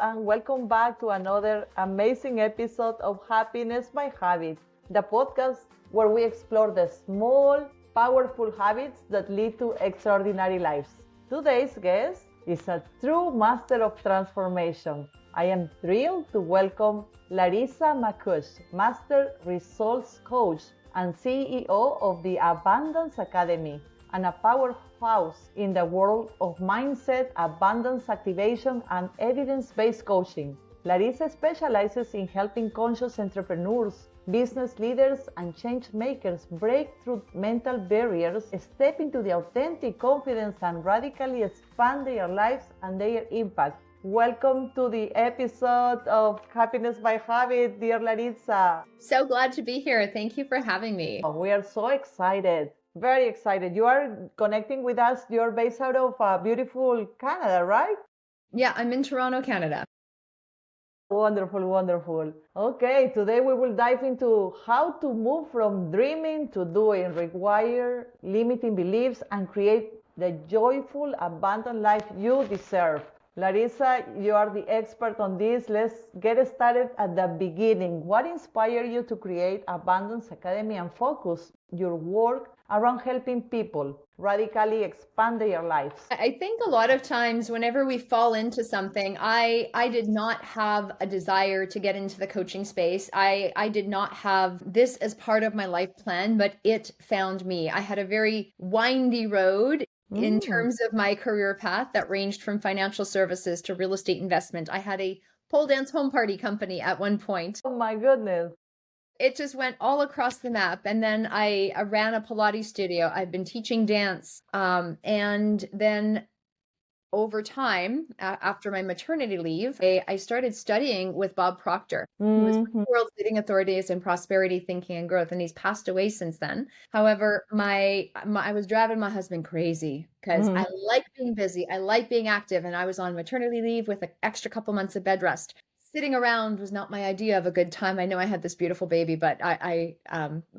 and welcome back to another amazing episode of Happiness by Habit, the podcast where we explore the small, powerful habits that lead to extraordinary lives. Today's guest is a true master of transformation. I am thrilled to welcome Larisa Makuch, Master Results Coach and CEO of the Abundance Academy, and a powerhouse in the world of mindset, abundance activation, and evidence-based coaching. Larisa specializes in helping conscious entrepreneurs, business leaders, and change makers break through mental barriers, step into the authentic confidence, and radically expand their lives and their impact. Welcome to the episode of Happiness by Habit, dear Larisa. So glad to be here. Thank you for having me. We are so excited. Very excited. You are connecting with us. You're based out of beautiful Canada, right? Yeah, I'm in Toronto, Canada. Wonderful, wonderful. Okay, today we will dive into how to move from dreaming to doing, rewire limiting beliefs, and create the joyful, abundant life you deserve. Larisa, you are the expert on this. Let's get started at the beginning. What inspired you to create Abundance Academy and focus your work around helping people radically expand their lives? I think a lot of times whenever we fall into something, I did not have a desire to get into the coaching space. I did not have this as part of my life plan, but it found me. I had a very windy road in terms of my career path that ranged from financial services to real estate investment. I had a pole dance home party company at one point. Oh my goodness. It just went all across the map. And then I ran a Pilates studio. I've been teaching dance. And then over time, after my maternity leave, I started studying with Bob Proctor, who was one of the world's leading authorities in prosperity, thinking, and growth. And he's passed away since then. However, I was driving my husband crazy because I like being busy. I like being active. And I was on maternity leave with an extra couple months of bed rest. Sitting around was not my idea of a good time. I know I had this beautiful baby, but my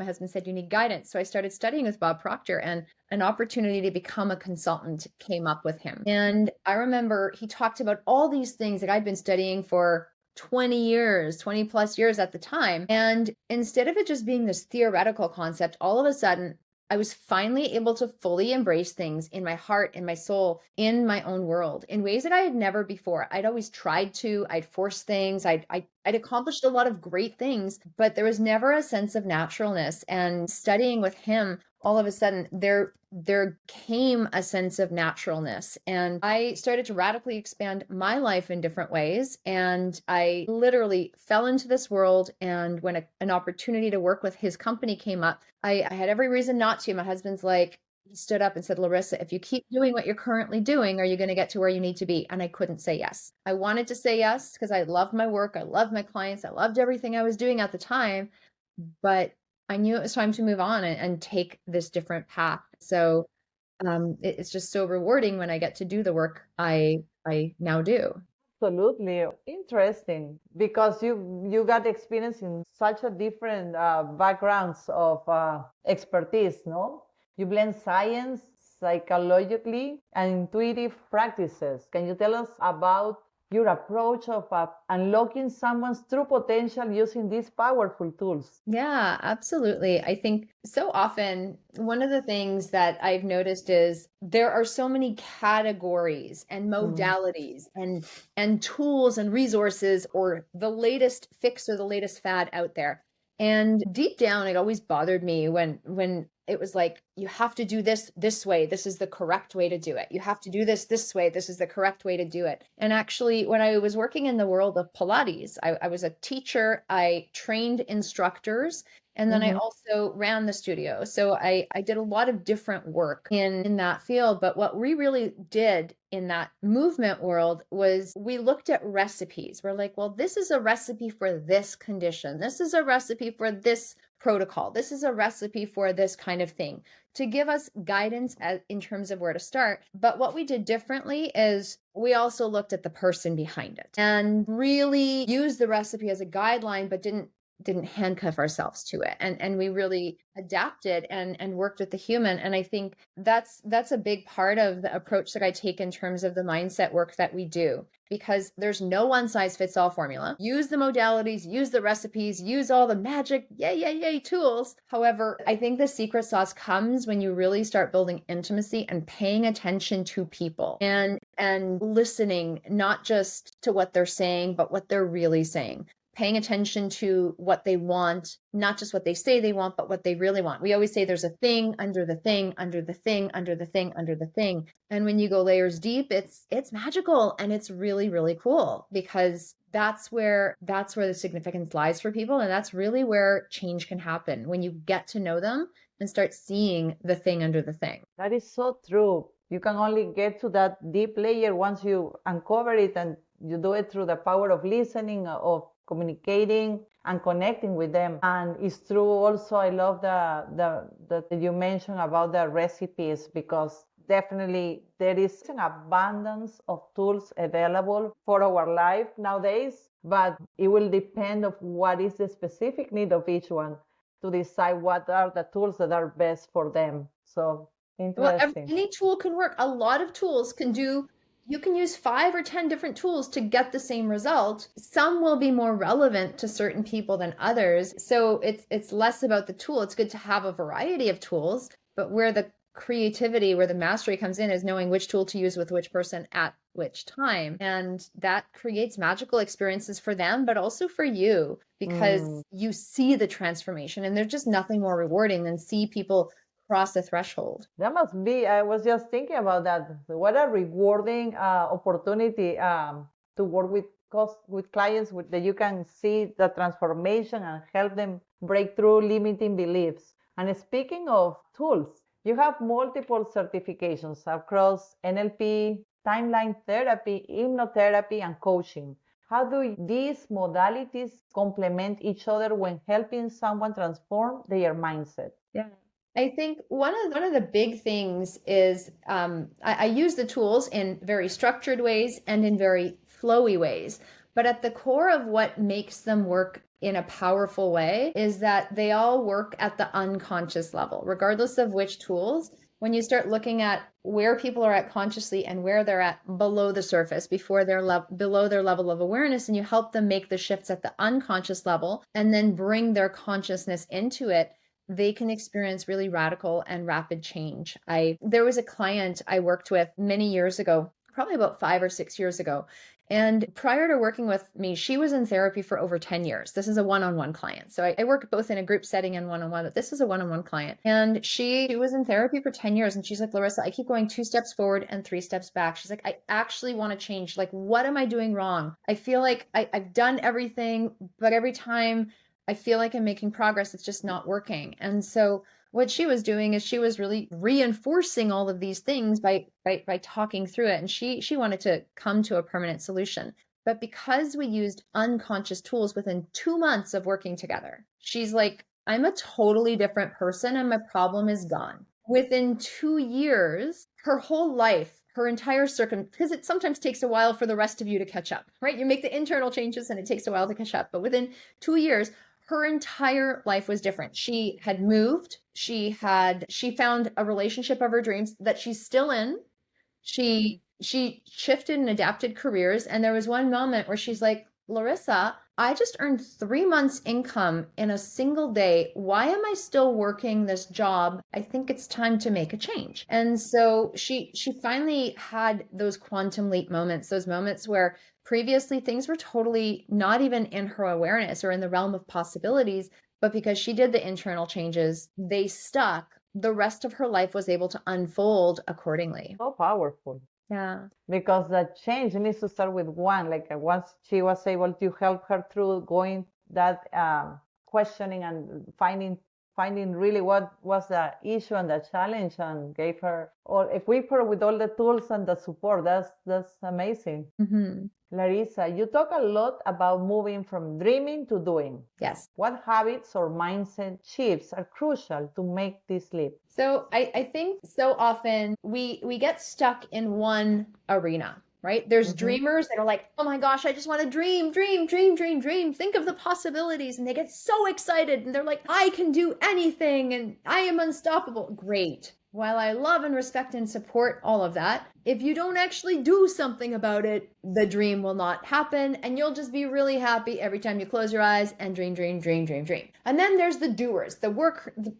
husband said, you need guidance. So I started studying with Bob Proctor, and an opportunity to become a consultant came up with him. And I remember he talked about all these things that I'd been studying for 20 plus years at the time. And instead of it just being this theoretical concept, all of a sudden, I was finally able to fully embrace things in my heart, in my soul, in my own world in ways that I had never before. I'd always tried to, I'd forced things, I'd accomplished a lot of great things, but there was never a sense of naturalness. And studying with him, all of a sudden there came a sense of naturalness. And I started to radically expand my life in different ways. And I literally fell into this world. And when an opportunity to work with his company came up, I had every reason not to. My husband's like, he stood up and said, Larisa, if you keep doing what you're currently doing, are you going to get to where you need to be? And I couldn't say yes. I wanted to say yes because I loved my work. I loved my clients. I loved everything I was doing at the time. But I knew it was time to move on and take this different path. So it's just so rewarding when I get to do the work I now do. Absolutely. Interesting, because you got experience in such a different backgrounds of expertise, no? You blend science, psychologically, and intuitive practices. Can you tell us about your approach of unlocking someone's true potential using these powerful tools? Yeah, absolutely. I think so often one of the things that I've noticed is there are so many categories and modalities and tools and resources, or the latest fix or the latest fad out there. And deep down, it always bothered me when it was like, you have to do this way. This is the correct way to do it. You have to do this way. This is the correct way to do it. And actually, when I was working in the world of Pilates, I was a teacher. I trained instructors. And then I also ran the studio. So I did a lot of different work in that field. But what we really did in that movement world was we looked at recipes. We're like, well, this is a recipe for this condition. This is a recipe for this protocol. This is a recipe for this kind of thing, to give us guidance in terms of where to start. But what we did differently is we also looked at the person behind it and really used the recipe as a guideline, but didn't didn't handcuff ourselves to it, and we really adapted and worked with the human. And I think that's a big part of the approach that I take in terms of the mindset work that we do, because there's no one size fits all formula. Use the modalities, use the recipes, use all the magic yay tools. However, I think the secret sauce comes when you really start building intimacy and paying attention to people and listening, not just to what they're saying, but what they're really saying. Paying attention to what they want, not just what they say they want, but what they really want. We always say there's a thing under the thing, under the thing, under the thing, under the thing. And when you go layers deep, it's magical, and it's really, really cool, because that's where the significance lies for people. And that's really where change can happen, when you get to know them and start seeing the thing under the thing. That is so true. You can only get to that deep layer once you uncover it, and you do it through the power of listening, of communicating and connecting with them. And it's true also, I love the you mentioned about the recipes, because definitely there is an abundance of tools available for our life nowadays, but it will depend of what is the specific need of each one to decide what are the tools that are best for them. So Well, interesting. any tool can work. A lot of tools can do. You can use 5 or 10 different tools to get the same result. Some will be more relevant to certain people than others. So it's less about the tool. It's good to have a variety of tools, but where the creativity, where the mastery comes in, is knowing which tool to use with which person at which time. And that creates magical experiences for them, but also for you, because you see the transformation, and there's just nothing more rewarding than see people cross the threshold. That must be, I was just thinking about that. What a rewarding opportunity to work with clients that you can see the transformation and help them break through limiting beliefs. And speaking of tools, you have multiple certifications across NLP, timeline therapy, hypnotherapy, and coaching. How do these modalities complement each other when helping someone transform their mindset? Yeah. I think one of the big things is I use the tools in very structured ways and in very flowy ways. But at the core of what makes them work in a powerful way is that they all work at the unconscious level, regardless of which tools. When you start looking at where people are at consciously and where they're at below the surface, before they're below their level of awareness, and you help them make the shifts at the unconscious level and then bring their consciousness into it, they can experience really radical and rapid change. There was a client I worked with many years ago, probably about 5 or 6 years ago. And prior to working with me, she was in therapy for over 10 years. This is a one-on-one client. So I work both in a group setting and one-on-one, but this was a one-on-one client. And she was in therapy for 10 years. And she's like, Larisa, I keep going 2 steps forward and 3 steps back. She's like, I actually want to change. Like, what am I doing wrong? I feel like I've done everything, but every time I feel like I'm making progress, it's just not working. And so what she was doing is she was really reinforcing all of these things by talking through it. And she wanted to come to a permanent solution. But because we used unconscious tools within 2 months of working together, she's like, I'm a totally different person and my problem is gone. Within 2 years, her whole life, her entire because it sometimes takes a while for the rest of you to catch up, right? You make the internal changes and it takes a while to catch up. But within 2 years, her entire life was different. She had moved. She found a relationship of her dreams that she's still in. She shifted and adapted careers. And there was one moment where she's like, Larisa, I just earned 3 months income in a single day. Why am I still working this job? I think it's time to make a change. And so she finally had those quantum leap moments, those moments where previously things were totally not even in her awareness or in the realm of possibilities, but because she did the internal changes, they stuck. The rest of her life was able to unfold accordingly. So powerful. Yeah. Because that change needs to start with one. Like once she was able to help her through going that questioning and finding really what was the issue and the challenge, and gave her or equip her with all the tools and the support. That's amazing. Mm-hmm. Larisa, you talk a lot about moving from dreaming to doing. Yes. What habits or mindset shifts are crucial to make this leap? So I think so often we get stuck in one arena. right? There's Mm-hmm. dreamers that are like, oh my gosh, I just want to dream, dream, dream, dream, dream. Think of the possibilities. And they get so excited and they're like, I can do anything and I am unstoppable. Great. While I love and respect and support all of that, if you don't actually do something about it, the dream will not happen and you'll just be really happy every time you close your eyes and dream, dream, dream, dream, dream. And then there's the doers, the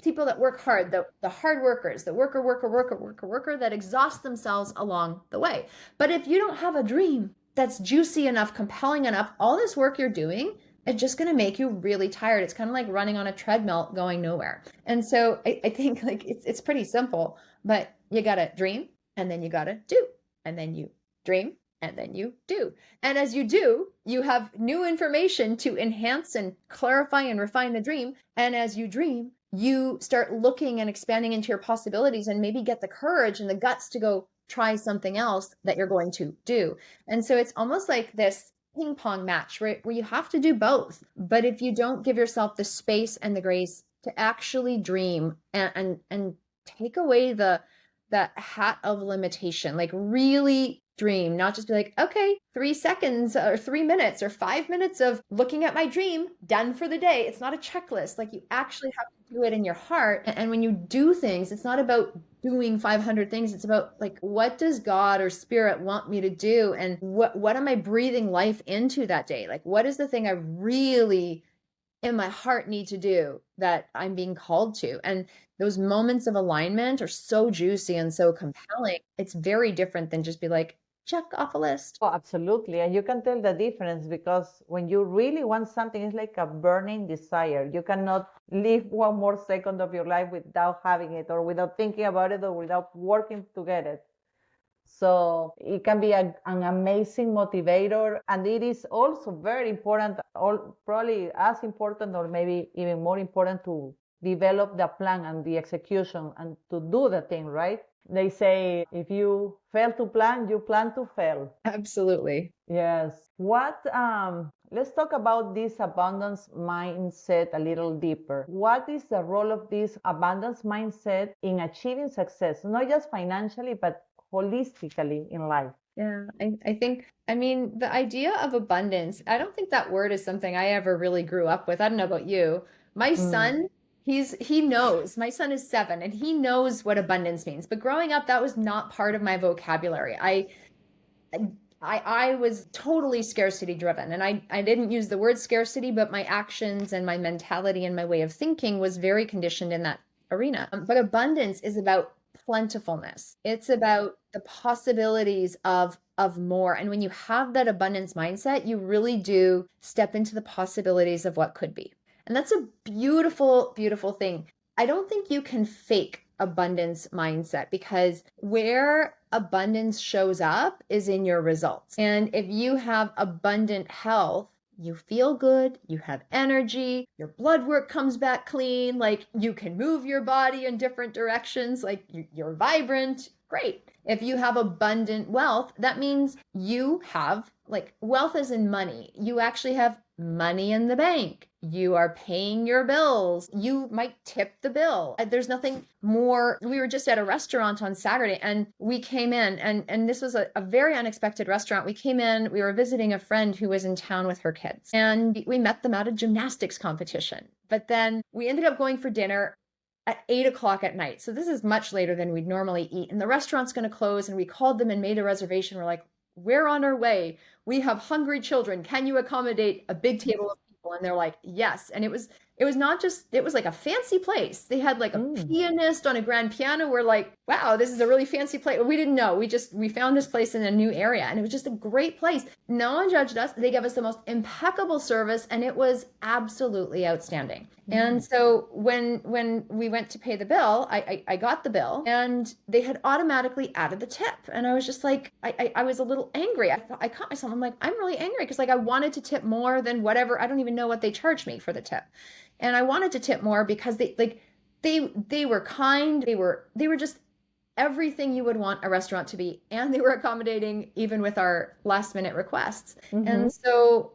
people that work hard, the hard workers, the worker that exhaust themselves along the way. But if you don't have a dream that's juicy enough, compelling enough, all this work you're doing, it's just going to make you really tired. It's kind of like running on a treadmill going nowhere. And so I think like it's pretty simple, but you got to dream and then you got to do, and then you dream and then you do. And as you do, you have new information to enhance and clarify and refine the dream. And as you dream, you start looking and expanding into your possibilities and maybe get the courage and the guts to go try something else that you're going to do. And so it's almost like this ping pong match, right? Where you have to do both. But if you don't give yourself the space and the grace to actually dream and take away the hat of limitation, like really dream, not just be like, okay, 3 seconds or 3 minutes or 5 minutes of looking at my dream, done for the day. It's not a checklist. Like you actually have to do it in your heart. And when you do things, it's not about doing 500 things. It's about like, what does God or spirit want me to do? And what am I breathing life into that day? Like, what is the thing I really in my heart need to do that I'm being called to? And those moments of alignment are so juicy and so compelling. It's very different than just be like, check off a list. Oh, absolutely. And you can tell the difference because when you really want something, it's like a burning desire. You cannot live one more second of your life without having it or without thinking about it or without working to get it. So it can be an amazing motivator. And it is also very important, or probably as important, or maybe even more important, to develop the plan and the execution and to do the thing, right? They say if you fail to plan, you plan to fail. Absolutely. Yes. Let's talk about this abundance mindset a little deeper. What is the role of this abundance mindset in achieving success, not just financially, but holistically in life? Yeah, I think, I mean, the idea of abundance, I don't think that word is something I ever really grew up with. I don't know about you. My son, he knows. My son is 7 and he knows what abundance means. But growing up, that was not part of my vocabulary. I was totally scarcity driven, and I didn't use the word scarcity, but my actions and my mentality and my way of thinking was very conditioned in that arena. But abundance is about plentifulness. It's about the possibilities of more. And when you have that abundance mindset, you really do step into the possibilities of what could be. And that's a beautiful, beautiful thing. I don't think you can fake abundance mindset, because where abundance shows up is in your results. And if you have abundant health, you feel good, you have energy, your blood work comes back clean, like you can move your body in different directions, like you're vibrant, great. If you have abundant wealth, that means you have, like, wealth as in money. You actually have money in the bank. You are paying your bills. You might tip the bill. There's nothing more. We were just at a restaurant on Saturday and we came in, and this was a very unexpected restaurant. We came in, we were visiting a friend who was in town with her kids, and we met them at a gymnastics competition. But then we ended up going for dinner at 8 o'clock at night. So this is much later than we'd normally eat. And the restaurant's going to close. And we called them and made a reservation. We're like, we're on our way. We have hungry children. Can you accommodate a big table of people? And they're like, yes. And it was not just, it was like a fancy place. They had like a pianist on a grand piano. We're like, wow, this is a really fancy place. We didn't know. We found this place in a new area, and it was just a great place. No one judged us. They gave us the most impeccable service, and it was absolutely outstanding. And so when we went to pay the bill, I got the bill, and they had automatically added the tip. And I was just like, I was a little angry. I caught myself. I'm like, I'm really angry because like I wanted to tip more than whatever. I don't even know what they charged me for the tip. And I wanted to tip more because they were kind. They were just everything you would want a restaurant to be, and they were accommodating even with our last minute requests. And so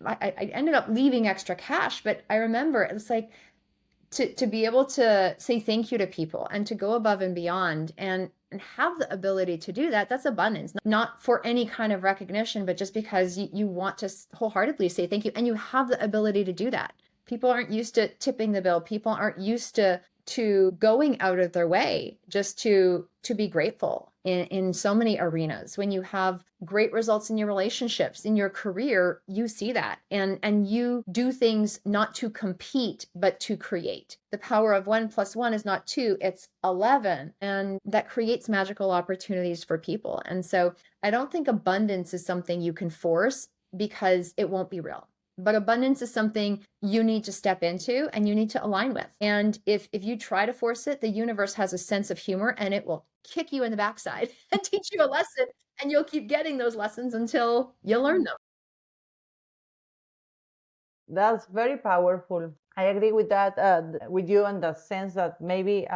I ended up leaving extra cash, but I remember it was like, to be able to say thank you to people and to go above and beyond and have the ability to do that, that's abundance. Not for any kind of recognition, but just because you want to wholeheartedly say thank you and you have the ability to do that. People aren't used to tipping the bill. People aren't used to going out of their way just to be grateful in so many arenas. When you have great results in your relationships, in your career, you see that and you do things not to compete, but to create. The power of 1 + 1 is not 2, it's 11. And that creates magical opportunities for people. And so I don't think abundance is something you can force because it won't be real. But abundance is something you need to step into and you need to align with. And if you try to force it, the universe has a sense of humor and it will kick you in the backside and teach you a lesson. And you'll keep getting those lessons until you learn them. That's very powerful. I agree with that, with you in the sense that maybe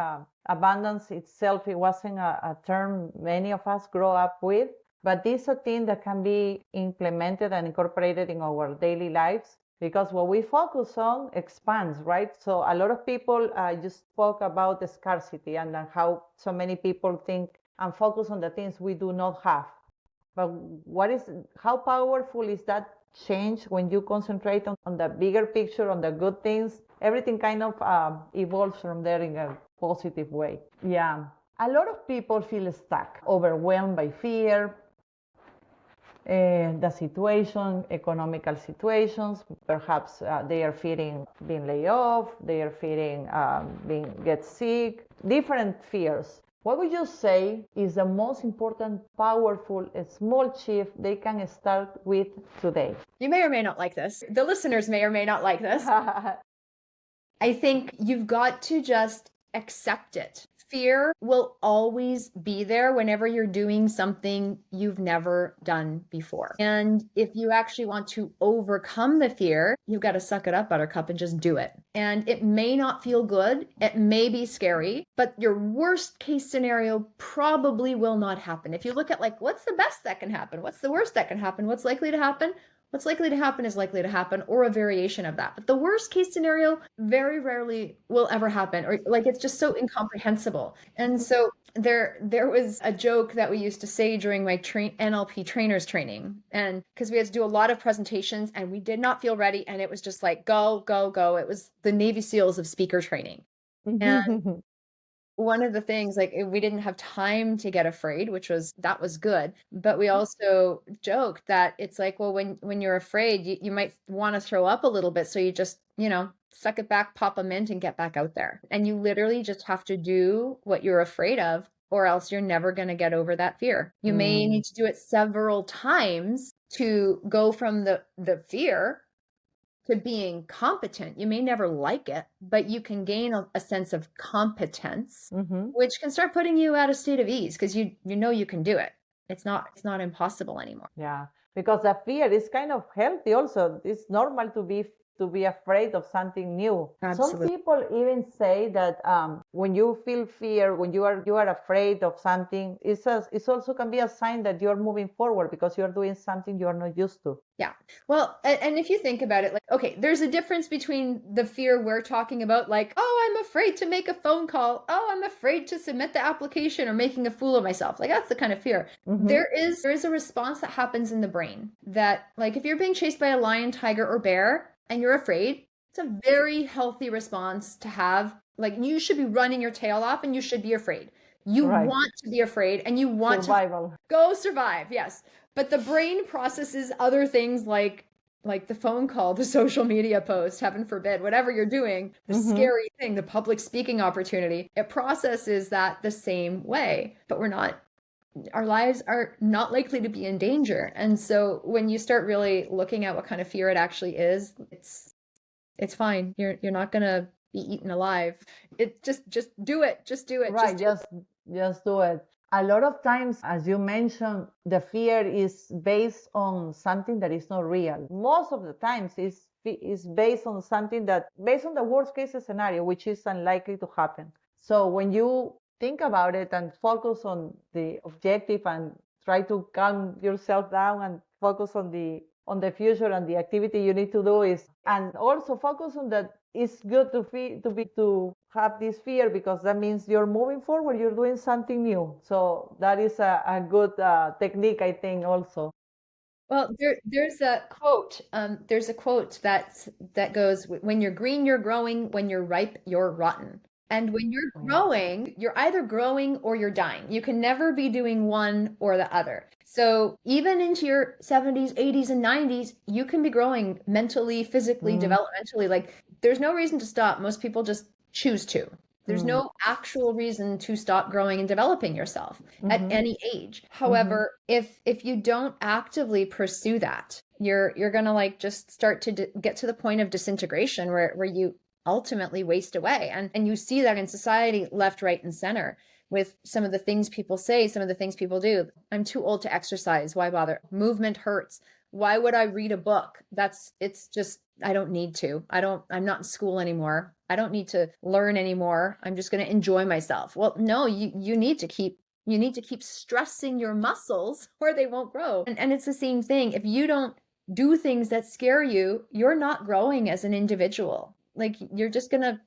abundance itself, it wasn't a term many of us grow up with, but this is a thing that can be implemented and incorporated in our daily lives because what we focus on expands, right? So a lot of people just spoke about the scarcity and how so many people think and focus on the things we do not have. But how powerful is that change when you concentrate on the bigger picture, on the good things? Everything kind of evolves from there in a positive way. Yeah. A lot of people feel stuck, overwhelmed by fear, the situation, economical situations. Perhaps they are fearing being laid off, they are fearing get sick, different fears. What would you say is the most important, powerful, small shift they can start with today? You may or may not like this. The listeners may or may not like this. I think you've got to just accept it. Fear will always be there whenever you're doing something you've never done before. And if you actually want to overcome the fear, you've got to suck it up, Buttercup, and just do it. And it may not feel good. It may be scary, but your worst case scenario probably will not happen. If you look at what's the best that can happen? What's the worst that can happen? What's likely to happen? What's likely to happen is likely to happen, or a variation of that. But the worst case scenario very rarely will ever happen, or it's just so incomprehensible. And so there was a joke that we used to say during my NLP trainers training, and because we had to do a lot of presentations and we did not feel ready, and it was just like go, go, go. It was the Navy SEALs of speaker training. And one of the things, we didn't have time to get afraid, that was good. But we also joked that it's well, when you're afraid, you might want to throw up a little bit. So you just, suck it back, pop a mint and get back out there. And you literally just have to do what you're afraid of, or else you're never going to get over that fear. You may need to do it several times to go from the fear to being competent. You may never like it, but you can gain a sense of competence, which can start putting you at a state of ease because you know you can do it. It's not impossible anymore. Yeah, because the fear is kind of healthy also. It's normal to be afraid of something new. Absolutely. Some people even say that when you feel fear, when you are afraid of something, it's also can be a sign that you're moving forward because you're doing something you're not used to. Yeah. Well, and if you think about it, okay, there's a difference between the fear we're talking about, oh, I'm afraid to make a phone call. Oh, I'm afraid to submit the application, or making a fool of myself. That's the kind of fear. There is a response that happens in the brain that, if you're being chased by a lion, tiger, or bear, and you're afraid, it's a very healthy response to have. You should be running your tail off and you should be afraid. You want to be afraid and you want survival. To go survive. Yes. But the brain processes other things like the phone call, the social media post, heaven forbid, whatever you're doing, the scary thing, the public speaking opportunity, it processes that the same way, but our lives are not likely to be in danger. And so when you start really looking at what kind of fear it actually is, it's fine. You're not going to be eaten alive. It just do it. Just do it. Right. Just do it. A lot of times, as you mentioned, the fear is based on something that is not real. Most of the times is based on the worst case scenario, which is unlikely to happen. So when you think about it and focus on the objective and try to calm yourself down and focus on the on the future and the activity you need to do is, and also focus on that. It's good to have this fear, because that means you're moving forward, you're doing something new. So that is a good technique, I think, also. Well, there's a quote. There's a quote that goes, "When you're green, you're growing. When you're ripe, you're rotten." And when you're growing, you're either growing or you're dying. You can never be doing one or the other. So even into your 70s, 80s, and 90s, you can be growing mentally, physically, developmentally. Like there's no reason to stop. Most people just choose to. There's no actual reason to stop growing and developing yourself at any age. However, if you don't actively pursue that, you're gonna like just start to get to the point of disintegration where you ultimately waste away. And you see that in society, left, right, and center, with some of the things people say, some of the things people do. I'm too old to exercise. Why bother? Movement hurts. Why would I read a book? It's just, I don't need to. I'm not in school anymore. I don't need to learn anymore. I'm just going to enjoy myself. Well, no, you need to keep stressing your muscles or they won't grow. And it's the same thing. If you don't do things that scare you, you're not growing as an individual. Like you're just going to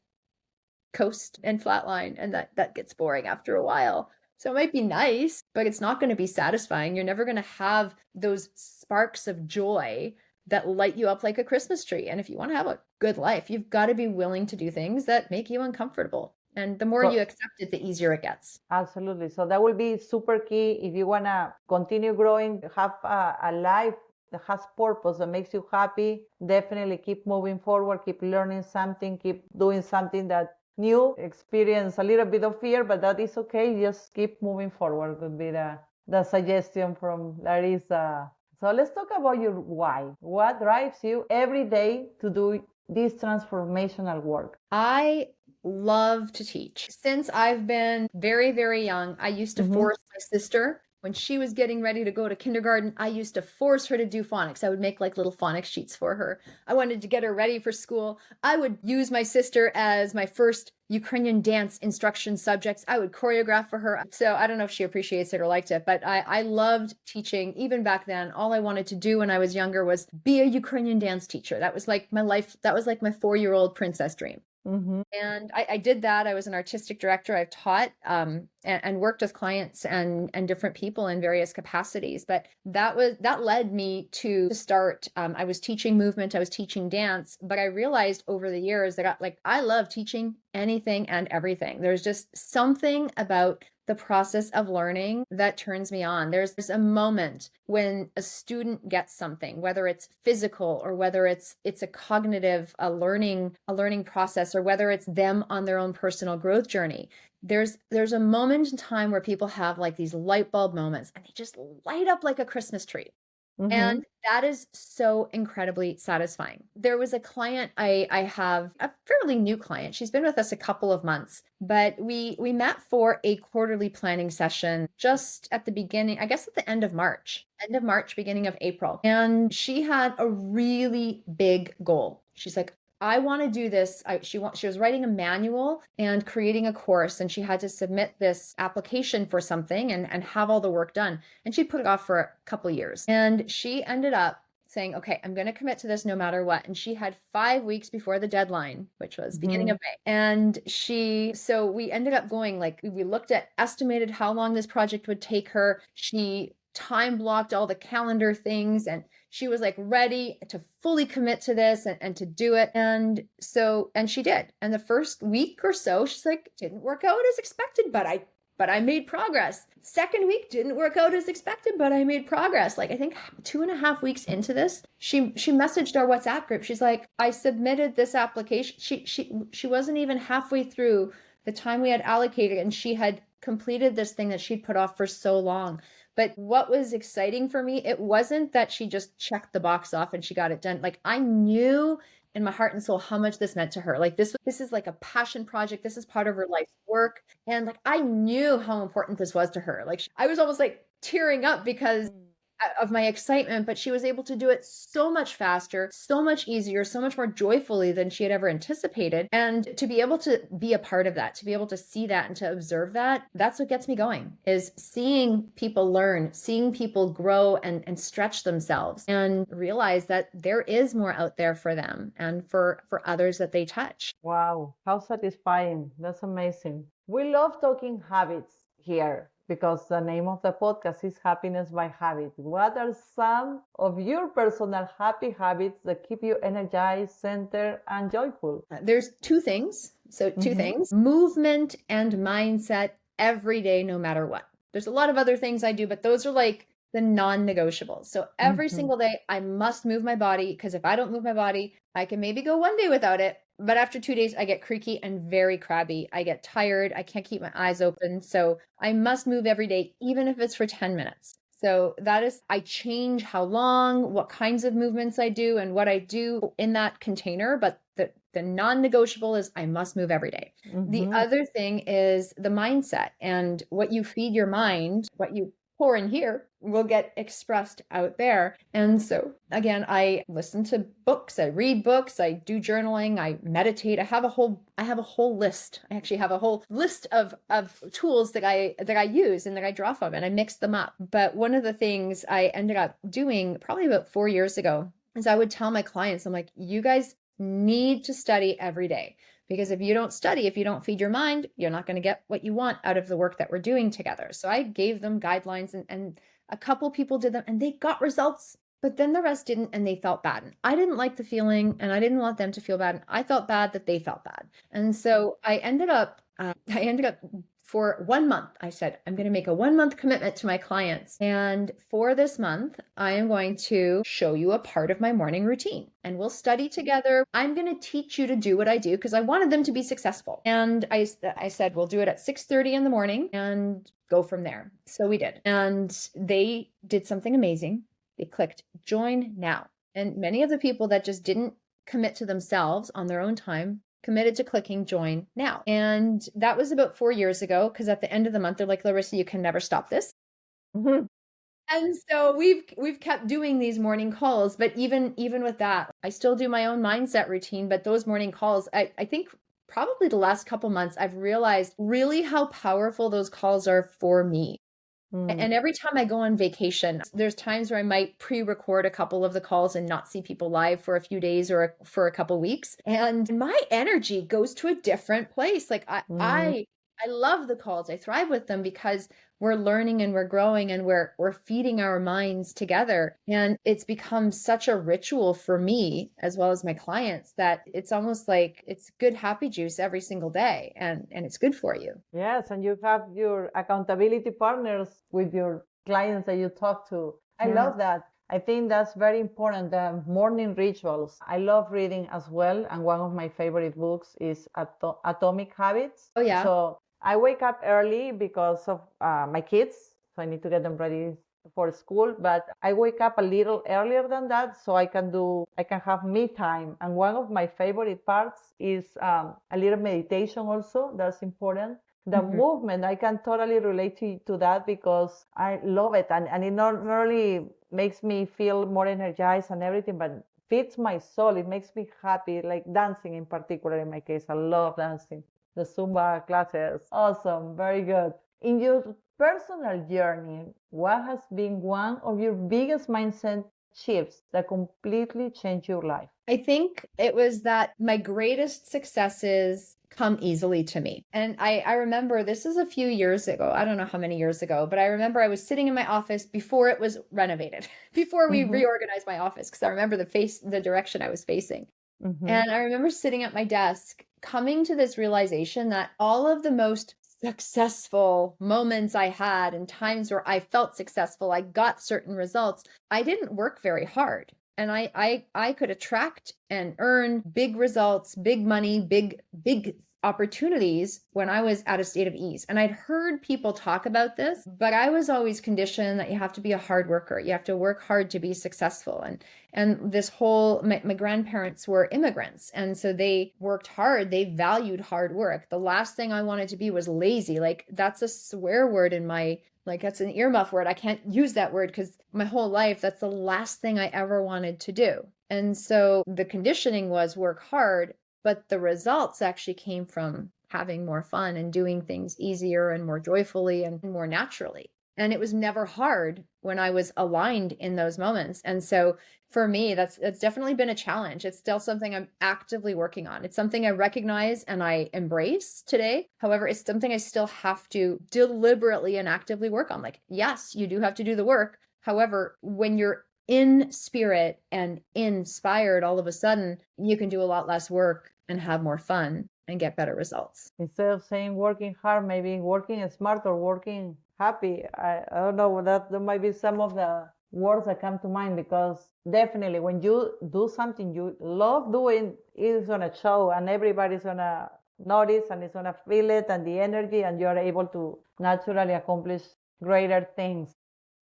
coast and flatline, and that gets boring after a while. So it might be nice, but it's not going to be satisfying. You're never going to have those sparks of joy that light you up like a Christmas tree. And if you want to have a good life, you've got to be willing to do things that make you uncomfortable. And the more you accept it, the easier it gets. Absolutely. So that will be super key if you want to continue growing, have a life that has purpose, that makes you happy. Definitely keep moving forward, keep learning something, keep doing something that new, experience a little bit of fear, but that is okay. Just keep moving forward would be the suggestion from Larisa. So let's talk about your why. What drives you every day to do this transformational work? I love to teach. Since I've been very, very young, I used to force my sister. When she was getting ready to go to kindergarten, I used to force her to do phonics. I would make like little phonics sheets for her. I wanted to get her ready for school. I would use my sister as my first Ukrainian dance instruction subjects. I would choreograph for her. So I don't know if she appreciates it or liked it, but I loved teaching. Even back then, all I wanted to do when I was younger was be a Ukrainian dance teacher. That was like my life. That was like my 4-year-old princess dream. And I did that. I was an artistic director. I've taught and worked with clients and different people in various capacities. But that led me to start. I was teaching movement. I was teaching dance. But I realized over the years that I love teaching anything and everything. There's just something about the process of learning that turns me on. There's a moment when a student gets something, whether it's physical or whether it's a cognitive, a learning process, or whether it's them on their own personal growth journey. There's a moment in time where people have like these light bulb moments and they just light up like a Christmas tree. And that is so incredibly satisfying. There was a client, I have a fairly new client. She's been with us a couple of months, but we met for a quarterly planning session just at the beginning, I guess at the end of March, beginning of April. And she had a really big goal. She's like, I want to do this. She was writing a manual and creating a course, and she had to submit this application for something and have all the work done. And she put it off for a couple of years. And she ended up saying, okay, I'm going to commit to this no matter what. And she had 5 weeks before the deadline, which was beginning of May. And so we ended up going, like, we looked at estimated how long this project would take her. She time blocked all the calendar things, and she was like ready to fully commit to this and to do it. And she did. And the first week or so, she's like, didn't work out as expected, but I made progress. Second week didn't work out as expected, but I made progress. Like I think 2.5 weeks into this, she messaged our WhatsApp group. She's like, I submitted this application. She wasn't even halfway through the time we had allocated, and she had completed this thing that she'd put off for so long. But what was exciting for me, it wasn't that she just checked the box off and she got it done. Like I knew in my heart and soul how much this meant to her. Like this is like a passion project. This is part of her life's work. And like I knew how important this was to her. Like I was almost like tearing up because of my excitement, but she was able to do it so much faster, so much easier, so much more joyfully than she had ever anticipated. And to be able to be a part of that, to be able to see that and to observe that, that's what gets me going, is seeing people learn, seeing people grow and stretch themselves and realize that there is more out there for them and for others that they touch. Wow, how satisfying. That's amazing. We love talking habits here because the name of the podcast is Happiness by Habit. What are some of your personal happy habits that keep you energized, centered, and joyful? There's two things. So, two things: movement and mindset every day, no matter what. There's a lot of other things I do, but those are like the non-negotiables. So every single day I must move my body, because if I don't move my body, I can maybe go one day without it. But after 2 days, I get creaky and very crabby. I get tired. I can't keep my eyes open. So I must move every day, even if it's for 10 minutes. So that is, I change how long, what kinds of movements I do, and what I do in that container. But the non-negotiable is I must move every day. The other thing is the mindset, and what you feed your mind, what you pour in here will get expressed out there. And so again, I listen to books, I read books, I do journaling, I meditate. I have a whole list. I actually have a whole list of tools that I use and that I draw from, and I mix them up. But one of the things I ended up doing probably about 4 years ago is I would tell my clients, I'm like, you guys need to study every day. Because if you don't study, if you don't feed your mind, you're not going to get what you want out of the work that we're doing together. So I gave them guidelines, and a couple people did them and they got results, but then the rest didn't, and they felt bad. And I didn't like the feeling, and I didn't want them to feel bad. And I felt bad that they felt bad. And so I ended up for 1 month, I said, I'm going to make a 1 month commitment to my clients. And for this month, I am going to show you a part of my morning routine, and we'll study together. I'm going to teach you to do what I do, because I wanted them to be successful. And I said, we'll do it at 6:30 in the morning and go from there. So we did. And they did something amazing. They clicked join now. And many of the people that just didn't commit to themselves on their own time committed to clicking join now. And that was about 4 years ago, because at the end of the month, they're like, Larisa, you can never stop this. And so we've kept doing these morning calls. But even with that, I still do my own mindset routine. But those morning calls, I think probably the last couple months, I've realized really how powerful those calls are for me. And every time I go on vacation, there's times where I might pre-record a couple of the calls and not see people live for a few days or for a couple weeks. And my energy goes to a different place. Like I love the calls. I thrive with them because we're learning and we're growing and we're feeding our minds together. And it's become such a ritual for me as well as my clients that it's almost like it's good happy juice every single day, and it's good for you. Yes, and you have your accountability partners with your clients that you talk to. I love that. I think that's very important, the morning rituals. I love reading as well, and one of my favorite books is Atomic Habits. Oh, yeah. So I wake up early because of my kids, so I need to get them ready for school, but I wake up a little earlier than that so I can have me time. And one of my favorite parts is a little meditation also. That's important. The movement, I can totally relate to that because I love it, and it not only makes me feel more energized and everything, but feeds my soul. It makes me happy, like dancing in particular. In my case, I love dancing. The Zumba classes, awesome, very good. In your personal journey, what has been one of your biggest mindset shifts that completely changed your life? I think it was that my greatest successes come easily to me. And I remember, this is a few years ago. I don't know how many years ago, but I remember I was sitting in my office before it was renovated, before we reorganized my office, because I remember the direction I was facing. And I remember sitting at my desk, coming to this realization that all of the most successful moments I had and times where I felt successful, I got certain results, I didn't work very hard. And I could attract and earn big results, big money, big opportunities when I was at a state of ease. And I'd heard people talk about this, but I was always conditioned that you have to be a hard worker. You have to work hard to be successful. And this whole, my grandparents were immigrants. And so they worked hard. They valued hard work. The last thing I wanted to be was lazy. Like that's a swear word in my, like that's an earmuff word. I can't use that word because my whole life, that's the last thing I ever wanted to do. And so the conditioning was work hard, but the results actually came from having more fun and doing things easier and more joyfully and more naturally. And it was never hard when I was aligned in those moments. And so for me, that's definitely been a challenge. It's still something I'm actively working on. It's something I recognize and I embrace today. However, it's something I still have to deliberately and actively work on. Like, yes, you do have to do the work. However, when you're in spirit and inspired, all of a sudden, you can do a lot less work and have more fun and get better results. Instead of saying working hard, maybe working smart or working happy. I don't know, that might be some of the words that come to mind, because definitely when you do something you love doing, it's gonna show and everybody's gonna notice and it's gonna feel it and the energy, and you're able to naturally accomplish greater things.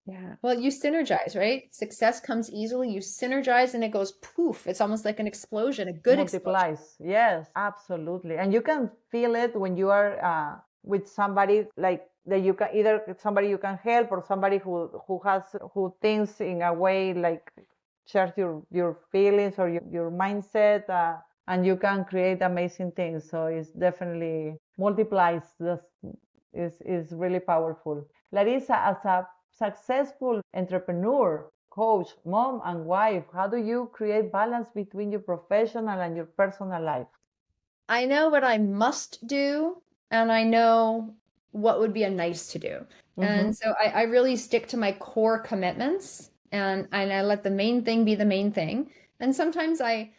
Yeah. Well, you synergize, right? Success comes easily. You synergize and it goes poof. It's almost like an explosion, a good explosion. Multiplies. Yes, absolutely. And you can feel it when you are with somebody like that. You can either somebody you can help or somebody who thinks in a way like shares your feelings or your mindset, and you can create amazing things. So it's definitely multiplies. This is really powerful. Larisa, as a successful entrepreneur, coach, mom, and wife, how do you create balance between your professional and your personal life? I know what I must do, and I know what would be a nice to do. And so I really stick to my core commitments, and I let the main thing be the main thing. And sometimes I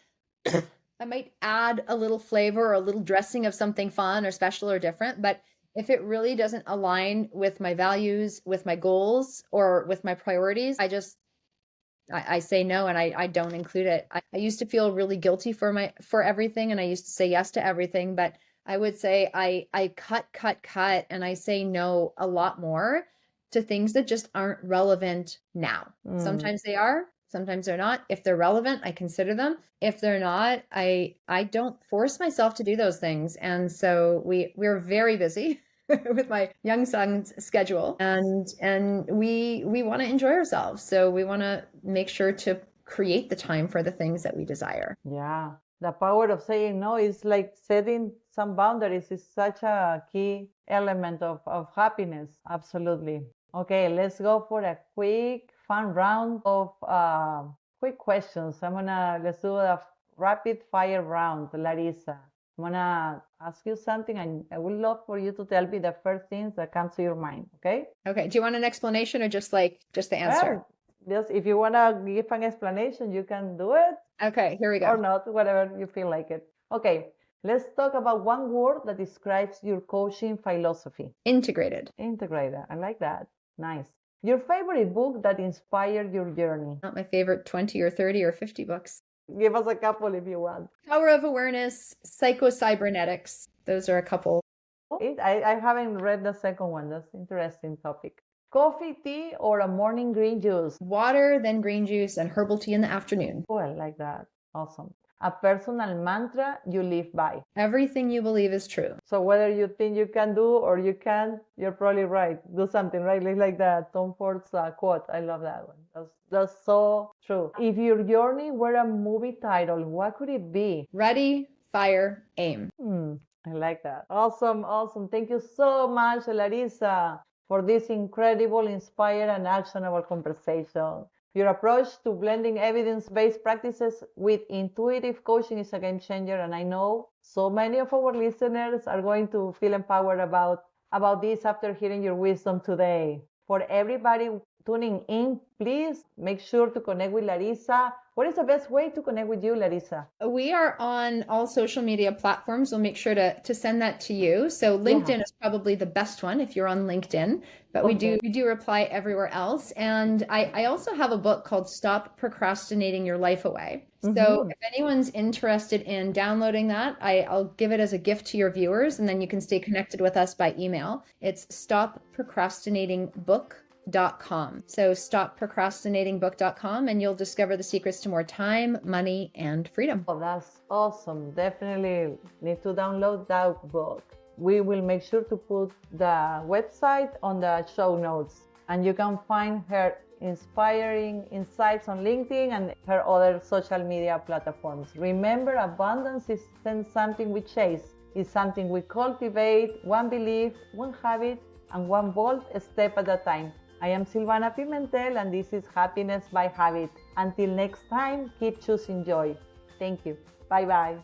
might add a little flavor or a little dressing of something fun or special or different, but if it really doesn't align with my values, with my goals, or with my priorities, I say no, and I don't include it. I used to feel really guilty for everything, and I used to say yes to everything, but I would say I cut, and I say no a lot more to things that just aren't relevant now. Sometimes they are, sometimes they're not. If they're relevant, I consider them. If they're not, I don't force myself to do those things. And so we're very busy with my young son's schedule, and we want to enjoy ourselves. So we want to make sure to create the time for the things that we desire. Yeah, the power of saying no is like setting some boundaries is such a key element of happiness. Absolutely. Okay, let's go for a quick fun round of quick questions. Let's do a rapid fire round, Larisa. I'm gonna ask you something, and I would love for you to tell me the first things that come to your mind. Okay? Okay. Do you want an explanation or just the answer? Yes, if you wanna give an explanation, you can do it. Okay, here we go. Or not, whatever you feel like it. Okay, let's talk about one word that describes your coaching philosophy. Integrated. Integrated. I like that. Nice. Your favorite book that inspired your journey? Not my favorite 20 or 30 or 50 books. Give us a couple if you want. Power of Awareness, Psycho-Cybernetics. Those are a couple. I haven't read the second one. That's an interesting topic. Coffee, tea, or a morning green juice? Water, then green juice, and herbal tea in the afternoon. Oh, I like that. Awesome. A personal mantra you live by? Everything you believe is true. So whether you think you can do or you can't, you're probably right. Do something, right? Like that Tom Ford's quote. I love that one. That's so true. If your journey were a movie title, what could it be? Ready, fire, aim. I like that. Awesome, awesome. Thank you so much, Larisa, for this incredible, inspired, and actionable conversation. Your approach to blending evidence-based practices with intuitive coaching is a game changer, and I know so many of our listeners are going to feel empowered about this after hearing your wisdom today. For everybody tuning in, please make sure to connect with Larisa. What is the best way to connect with you, Larisa? We are on all social media platforms. We'll make sure to send that to you. So LinkedIn is probably the best one if you're on LinkedIn, but we do reply everywhere else. And I also have a book called Stop Procrastinating Your Life Away. So if anyone's interested in downloading that, I'll give it as a gift to your viewers, and then you can stay connected with us by email. It's stopprocrastinatingbook.com. So stopprocrastinatingbook.com, and you'll discover the secrets to more time, money, and freedom. Oh, that's awesome. Definitely need to download that book. We will make sure to put the website on the show notes, and you can find her inspiring insights on LinkedIn and her other social media platforms. Remember, abundance isn't something we chase. It's something we cultivate, one belief, one habit, and one bold step at a time. I am Silvana Pimentel, and this is Happiness by Habit. Until next time, keep choosing joy. Thank you. Bye-bye.